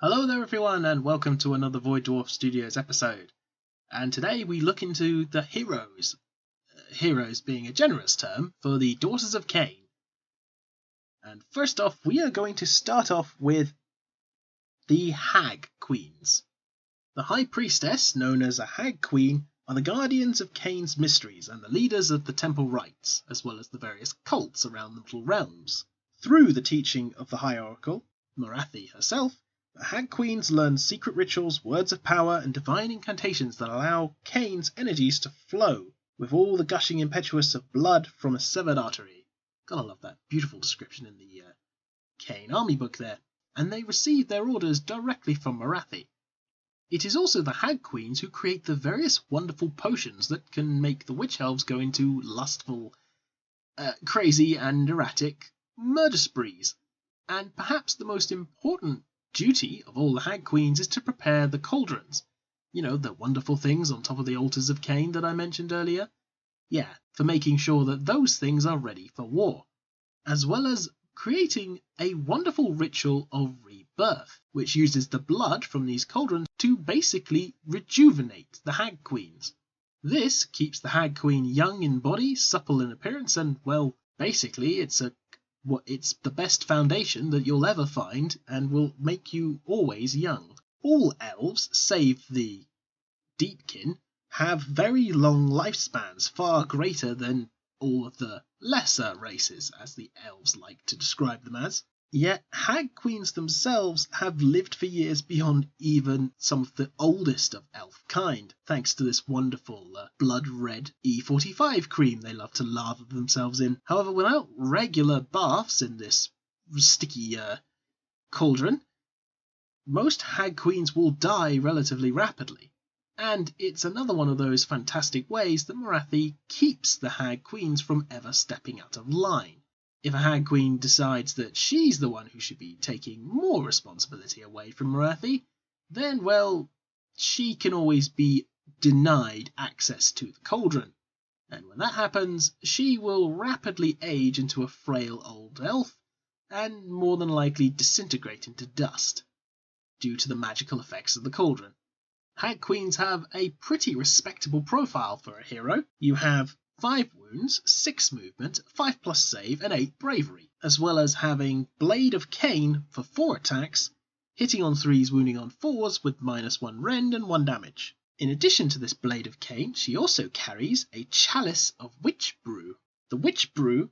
Hello there everyone and welcome to another Void Dwarf Studios episode. And today we look into the heroes, heroes being a generous term for the daughters of Khaine. And first off, we are going to start off with the Hag Queens. The High Priestess, known as a Hag Queen, are the guardians of Khaine's mysteries and the leaders of the temple rites, as well as the various cults around the Middle Realms. Through the teaching of the High Oracle, Marathi herself, the Hag Queens learn secret rituals, words of power, and divine incantations that allow Khaine's energies to flow, with all the gushing impetus of blood from a severed artery. Gotta love that beautiful description in the Khaine army book there. And they receive their orders directly from Marathi. It is also the Hag Queens who create the various wonderful potions that can make the witch elves go into lustful, crazy and erratic murder sprees. And perhaps the most important duty of all the Hag Queens is to prepare the cauldrons. You know, the wonderful things on top of the altars of Khaine that I mentioned earlier? Yeah, for making sure that those things are ready for war. As well as creating a wonderful ritual of rebirth, which uses the blood from these cauldrons to basically rejuvenate the Hag Queens. This keeps the Hag Queen young in body, supple in appearance, and, well, basically it's the best foundation that you'll ever find and will make you always young. All elves, save the Deepkin, have very long lifespans, far greater than all of the lesser races, as the elves like to describe them as. Yet Hag Queens themselves have lived for years beyond even some of the oldest of elf kind, thanks to this wonderful blood red E45 cream they love to lather themselves in. However, without regular baths in this sticky cauldron, most Hag Queens will die relatively rapidly. And it's another one of those fantastic ways that Marathi keeps the Hag Queens from ever stepping out of line. If a Hag Queen decides that she's the one who should be taking more responsibility away from Marathi, then, well, she can always be denied access to the cauldron. And when that happens, she will rapidly age into a frail old elf and more than likely disintegrate into dust due to the magical effects of the cauldron. Hag Queens have a pretty respectable profile for a hero. You have 5 wounds, 6 movement, 5+ save, and 8 bravery, as well as having Blade of Khaine for 4 attacks, hitting on 3s, wounding on 4s with -1 rend and 1 damage. In addition to this Blade of Khaine, she also carries a Chalice of Witch Brew. The Witch Brew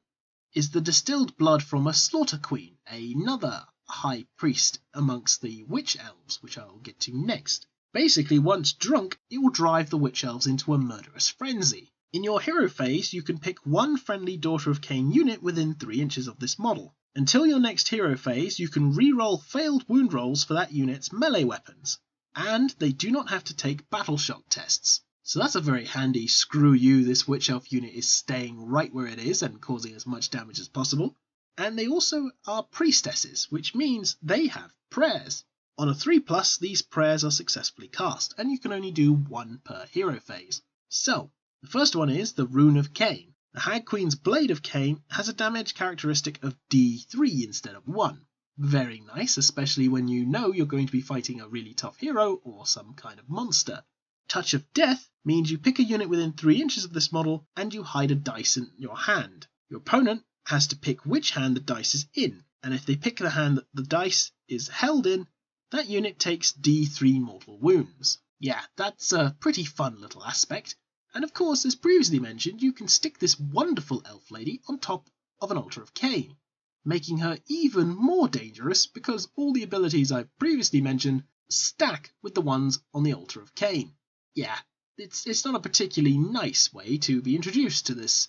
is the distilled blood from a Slaughter Queen, another high priest amongst the Witch Elves, which I will get to next. Basically, once drunk, it will drive the Witch Elves into a murderous frenzy. In your hero phase, you can pick one friendly Daughter of Khaine unit within 3 inches of this model. Until your next hero phase, you can re-roll failed wound rolls for that unit's melee weapons, and they do not have to take battle shock tests. So that's a very handy screw you, this Witch Elf unit is staying right where it is and causing as much damage as possible. And they also are priestesses, which means they have prayers. On a 3+, these prayers are successfully cast, and you can only do 1 per hero phase. So, the first one is the Rune of Khaine. The Hag Queen's Blade of Khaine has a damage characteristic of D3 instead of 1. Very nice, especially when you know you're going to be fighting a really tough hero or some kind of monster. Touch of Death means you pick a unit within 3 inches of this model and you hide a dice in your hand. Your opponent has to pick which hand the dice is in, and if they pick the hand that the dice is held in, that unit takes D3 mortal wounds. Yeah, that's a pretty fun little aspect. And of course, as previously mentioned, you can stick this wonderful elf lady on top of an altar of Khaine, making her even more dangerous because all the abilities I've previously mentioned stack with the ones on the altar of Khaine. Yeah, it's not a particularly nice way to be introduced to this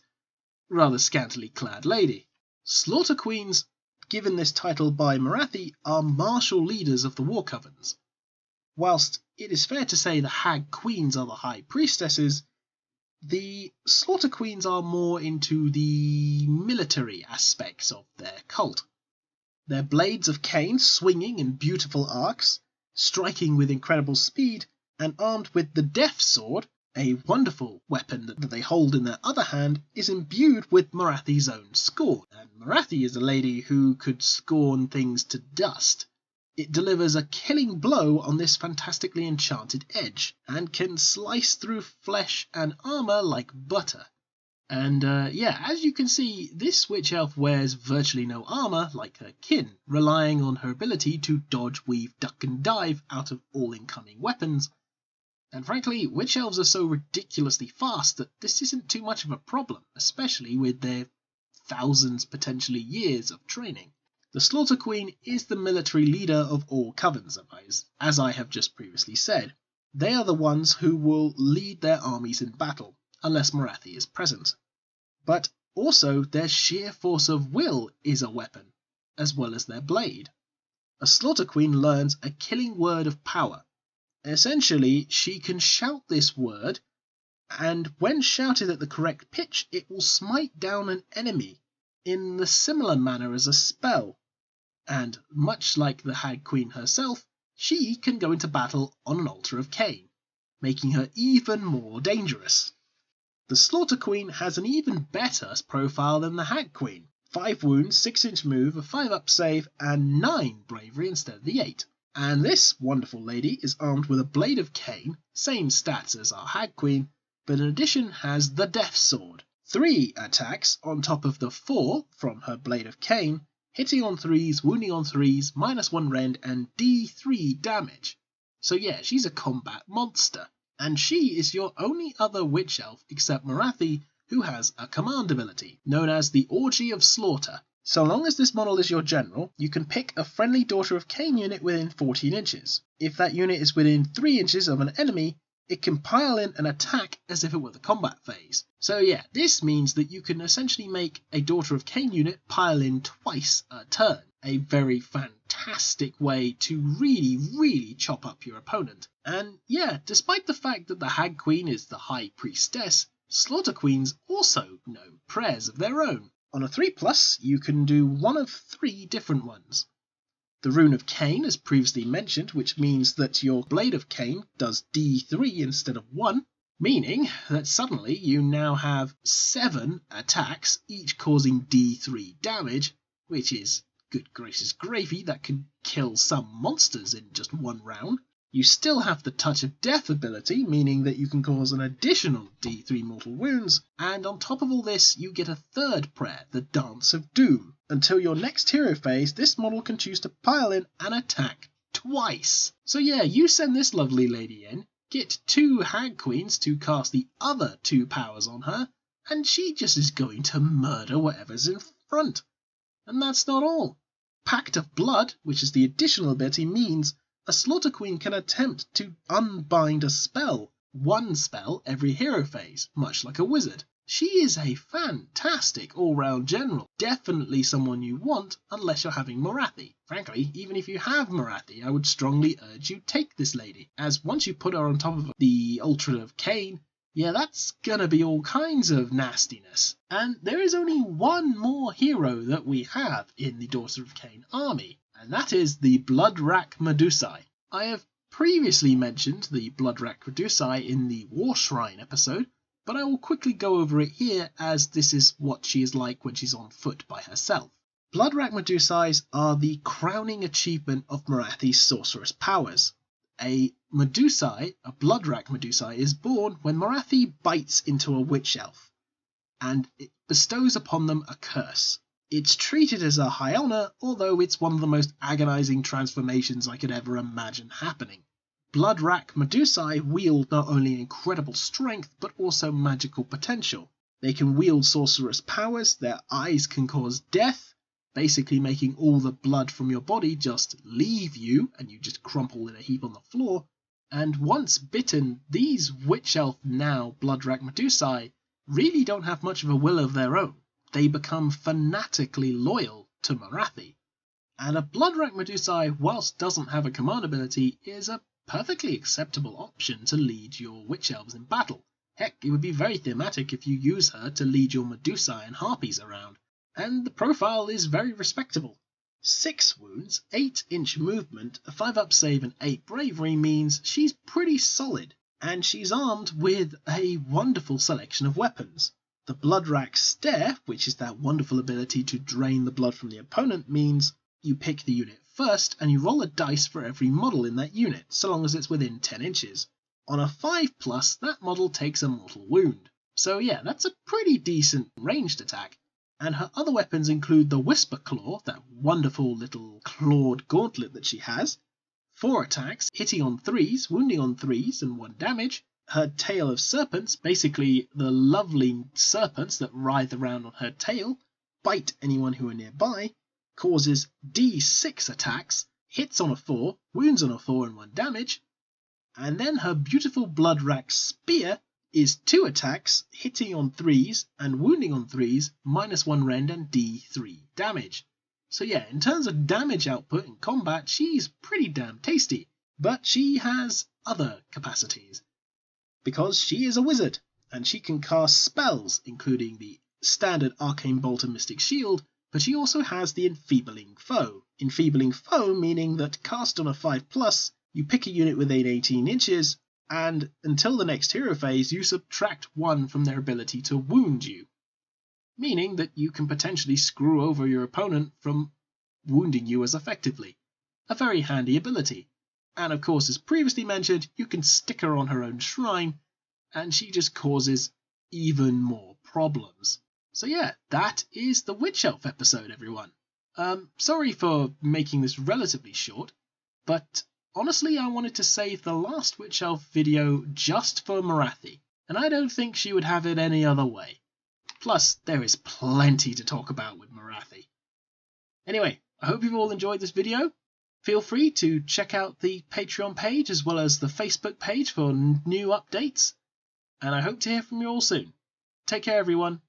rather scantily clad lady. Slaughter Queens, given this title by Marathi, are martial leaders of the war covens. Whilst it is fair to say the Hag Queens are the high priestesses, the Slaughter Queens are more into the military aspects of their cult. Their blades of Khaine swinging in beautiful arcs, striking with incredible speed, and armed with the Death Sword, a wonderful weapon that they hold in their other hand, is imbued with Marathi's own scorn. And Marathi is a lady who could scorn things to dust, It delivers a killing blow on this fantastically enchanted edge, and can slice through flesh and armour like butter. And as you can see, this witch elf wears virtually no armour like her kin, relying on her ability to dodge, weave, duck and dive out of all incoming weapons. And frankly, witch elves are so ridiculously fast that this isn't too much of a problem, especially with their thousands, potentially years of training. The Slaughter Queen is the military leader of all covens, as I have just previously said. They are the ones who will lead their armies in battle, unless Marathi is present. But also their sheer force of will is a weapon, as well as their blade. A Slaughter Queen learns a killing word of power. Essentially, she can shout this word, and when shouted at the correct pitch, it will smite down an enemy in the similar manner as a spell. And much like the Hag Queen herself, she can go into battle on an altar of Khaine, making her even more dangerous. The Slaughter Queen has an even better profile than the Hag Queen. 5 wounds, 6-inch move, a 5-up save, and 9 bravery instead of the 8. And this wonderful lady is armed with a blade of Khaine, same stats as our Hag Queen, but in addition has the Death Sword. 3 attacks on top of the 4 from her blade of Khaine, hitting on 3s, wounding on 3s, -1 rend, and D3 damage. So yeah, she's a combat monster. And she is your only other witch elf except Marathi who has a command ability, known as the Orgy of Slaughter. So long as this model is your general, you can pick a friendly Daughter of Khaine unit within 14 inches. If that unit is within 3 inches of an enemy, it can pile in an attack as if it were the combat phase. So yeah, this means that you can essentially make a Daughter of Khaine unit pile in twice a turn. A very fantastic way to really chop up your opponent. And yeah, despite the fact that the Hag Queen is the High Priestess, Slaughter Queens also know prayers of their own. On a 3+, you can do one of 3 different ones. The Rune of Khaine, as previously mentioned, which means that your Blade of Khaine does D3 instead of 1, meaning that suddenly you now have 7 attacks, each causing D3 damage, which is, good gracious gravy, that could kill some monsters in just 1 round. You still have the Touch of Death ability, meaning that you can cause an additional D3 mortal wounds, and on top of all this, you get a 3rd prayer, the Dance of Doom. Until your next hero phase, this model can choose to pile in an attack twice. So yeah, you send this lovely lady in, get 2 Hag Queens to cast the other 2 powers on her, and she just is going to murder whatever's in front. And that's not all. Pact of Blood, which is the additional ability, means a Slaughter Queen can attempt to unbind a spell, 1 spell every hero phase, much like a wizard. She is a fantastic all-round general, definitely someone you want unless you're having Marathi. Frankly, even if you have Marathi, I would strongly urge you take this lady, as once you put her on top of the Altar of Khaine, yeah, that's gonna be all kinds of nastiness. And there is only one more hero that we have in the Daughter of Khaine army, and that is the Bloodrack Medusae. I have previously mentioned the Bloodrack Medusae in the War Shrine episode, but I will quickly go over it here as this is what she is like when she's on foot by herself. Bloodrack Medusae are the crowning achievement of Marathi's sorceress powers. A Medusae, a Bloodrack Medusae, is born when Marathi bites into a witch elf, and it bestows upon them a curse. It's treated as a high honour, although it's one of the most agonising transformations I could ever imagine happening. Bloodrack Medusae wield not only incredible strength, but also magical potential. They can wield sorceress powers, their eyes can cause death, basically making all the blood from your body just leave you, and you just crumple in a heap on the floor. And once bitten, these witch elf now Bloodrack Medusae really don't have much of a will of their own. They become fanatically loyal to Marathi. And a Bloodrack Medusae, whilst doesn't have a command ability, is a perfectly acceptable option to lead your witch elves in battle. Heck, it would be very thematic if you use her to lead your Medusae and Harpies around. And the profile is very respectable. 6 wounds, 8-inch movement, a 5-up save and 8 bravery means she's pretty solid. And she's armed with a wonderful selection of weapons. The Bloodrack Stare, which is that wonderful ability to drain the blood from the opponent, means You pick the unit first and you roll a dice for every model in that unit, so long as it's within 10 inches. On a 5+, that model takes a mortal wound. So yeah, that's a pretty decent ranged attack. And her other weapons include the Whisper Claw, that wonderful little clawed gauntlet that she has, 4 attacks, hitting on 3s, wounding on 3s, and 1 damage. Her Tail of Serpents, basically the lovely serpents that writhe around on her tail, bite anyone who are nearby, causes D6 attacks, hits on a 4, wounds on a 4 and 1 damage. And then her beautiful Blood-Rack Spear is 2 attacks, hitting on 3s and wounding on 3s, -1 rend and D3 damage. So yeah, in terms of damage output in combat, she's pretty damn tasty. But she has other capacities. Because she is a wizard, and she can cast spells, including the standard Arcane Bolt and Mystic Shield, but she also has the Enfeebling Foe. Enfeebling Foe meaning that cast on a 5+, you pick a unit within 18 inches, and until the next hero phase, you subtract 1 from their ability to wound you. Meaning that you can potentially screw over your opponent from wounding you as effectively. A very handy ability. And of course, as previously mentioned, you can stick her on her own shrine, and she just causes even more problems. So yeah, that is the Witch Elf episode, everyone. Sorry for making this relatively short, but honestly I wanted to save the last Witch Elf video just for Marathi, and I don't think she would have it any other way. Plus, there is plenty to talk about with Marathi. Anyway, I hope you've all enjoyed this video. Feel free to check out the Patreon page as well as the Facebook page for new updates, and I hope to hear from you all soon. Take care, everyone.